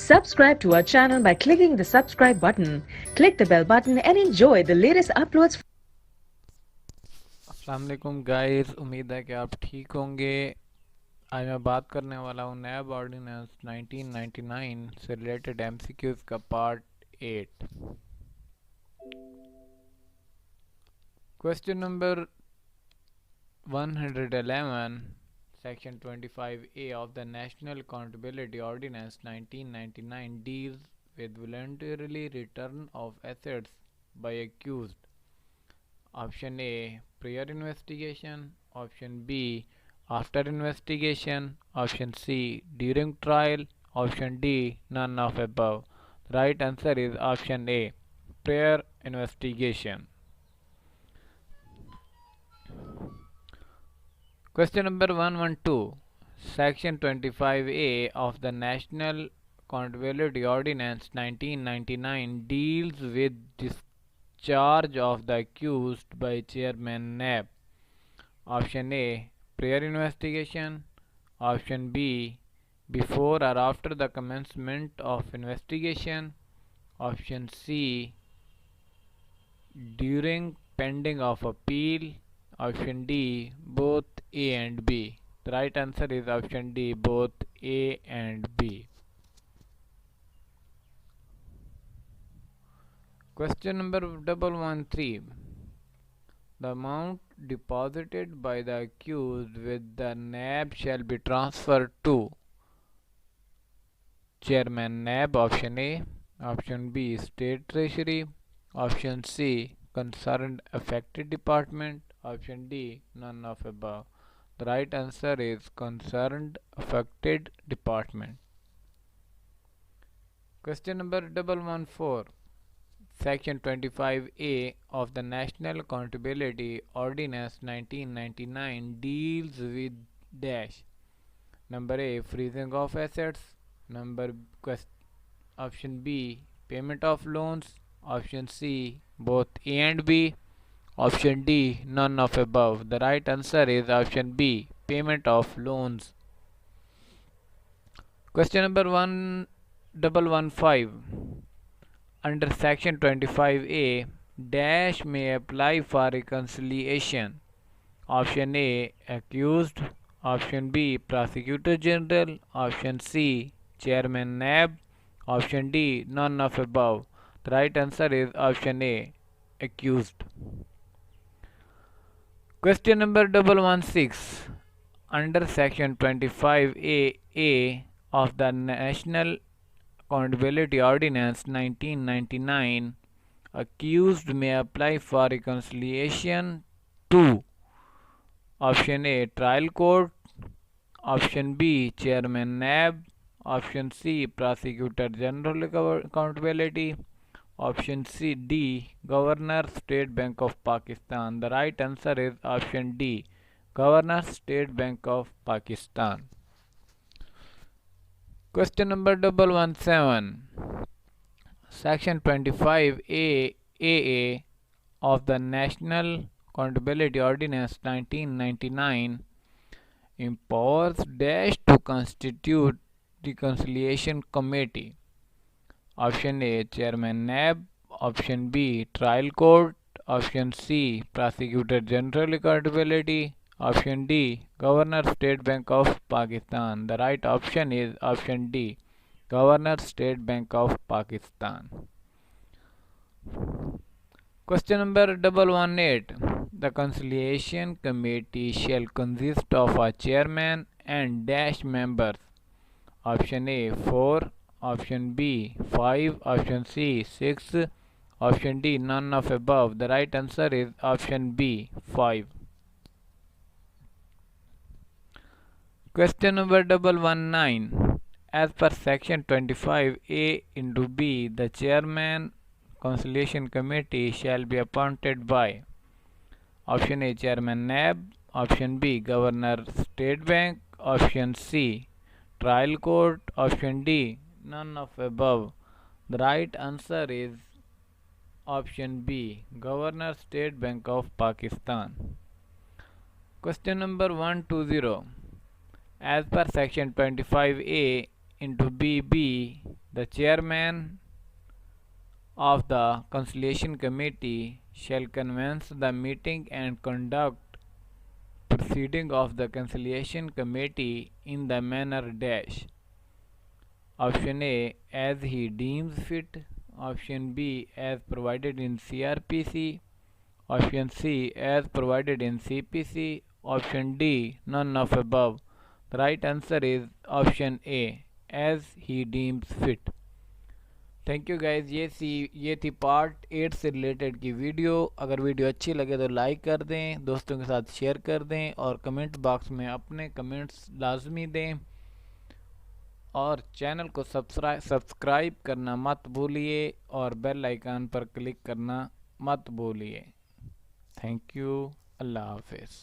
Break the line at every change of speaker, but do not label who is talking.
Subscribe to our channel by clicking the subscribe button. Click the bell button and enjoy the latest uploads.
अस्सलाम वालेकुम guys, उम्मीद है कि आप ठीक होंगे। आज मैं बात करने वाला हूँ नैब ऑर्डिनेंस 1999 से रिलेटेड एमसीक्यूज़ का part 8। Question number 111, section 25A of the National Accountability Ordinance 1999 deals with voluntarily return of assets by accused. Option A, prior investigation. Option B, after investigation. Option C, during trial. Option D, none of above. The right answer is option A, prior investigation. Question number 112. Section 25A of the National Accountability Ordinance 1999 deals with discharge of the accused by Chairman NAB. Option A, prior investigation. Option B, before or after the commencement of investigation. Option C, during pending of appeal. Option D, both A and B. The right answer is option D, both A and B. Question number 113. The amount deposited by the accused with the NAB shall be transferred to Chairman NAB. Option A. Option B, State Treasury. Option C, concerned affected department. Option D, none of above. The right answer is concerned affected department. Question number 114. Section 25A of the National Accountability Ordinance 1999 deals with dash. Number A, freezing of assets. Option B, payment of loans. Option C, both A and B. Option D, none of above. The right answer is option B, payment of loans. Question number 1115. Under section 25A, dash may apply for reconciliation. Option A, accused. Option B, prosecutor general. Option C, chairman NAB. Option D, none of above. The right answer is option A, accused. Question number 116. Under section 25A of the National Accountability Ordinance 1999, accused may apply for reconciliation to option A, trial court. Option B, chairman NAB. Option C, prosecutor general accountability. Option C, D, governor State Bank of Pakistan. The right answer is option D, governor State Bank of Pakistan. Question number 117. Section 25A of the National Accountability Ordinance 1999 empowers dash to constitute reconciliation committee. Option A, chairman NAB. Option B, trial court. Option C, prosecutor general accountability. Option D, governor State Bank of Pakistan. The right option is option D, governor State Bank of Pakistan. Question number 118. The conciliation committee shall consist of a chairman and dash members. Option A, 4. Option B, 5. Option C, 6. Option D, none of above. The right answer is option B, 5. Question number 119. As per section 25A into B, the chairman conciliation committee shall be appointed by option A, chairman NAB. Option B, governor State Bank. Option C, trial court. Option D, none of above. The right answer is option B, governor State Bank of Pakistan. Question number 120. As per section 25A into BB, The chairman of the conciliation committee shall convene the meeting and conduct proceeding of the conciliation committee in the manner dash. Option A, as he deems fit. Option B, as provided in CRPC. Option C, as provided in CPC. Option D, none of above. The right answer is option A, as he deems fit. Thank you guys, ये थी part 8 से related की video. अगर video अच्छी लगे तो like कर दें, दोस्तों के साथ शेयर कर दें और कमेंट बॉक्स में अपने कमेंट्स लाजमी दें और चैनल को सब्सक्राइब करना मत भूलिए और बेल आइकन पर क्लिक करना मत भूलिए। Thank you. अल्लाह हाफिज़।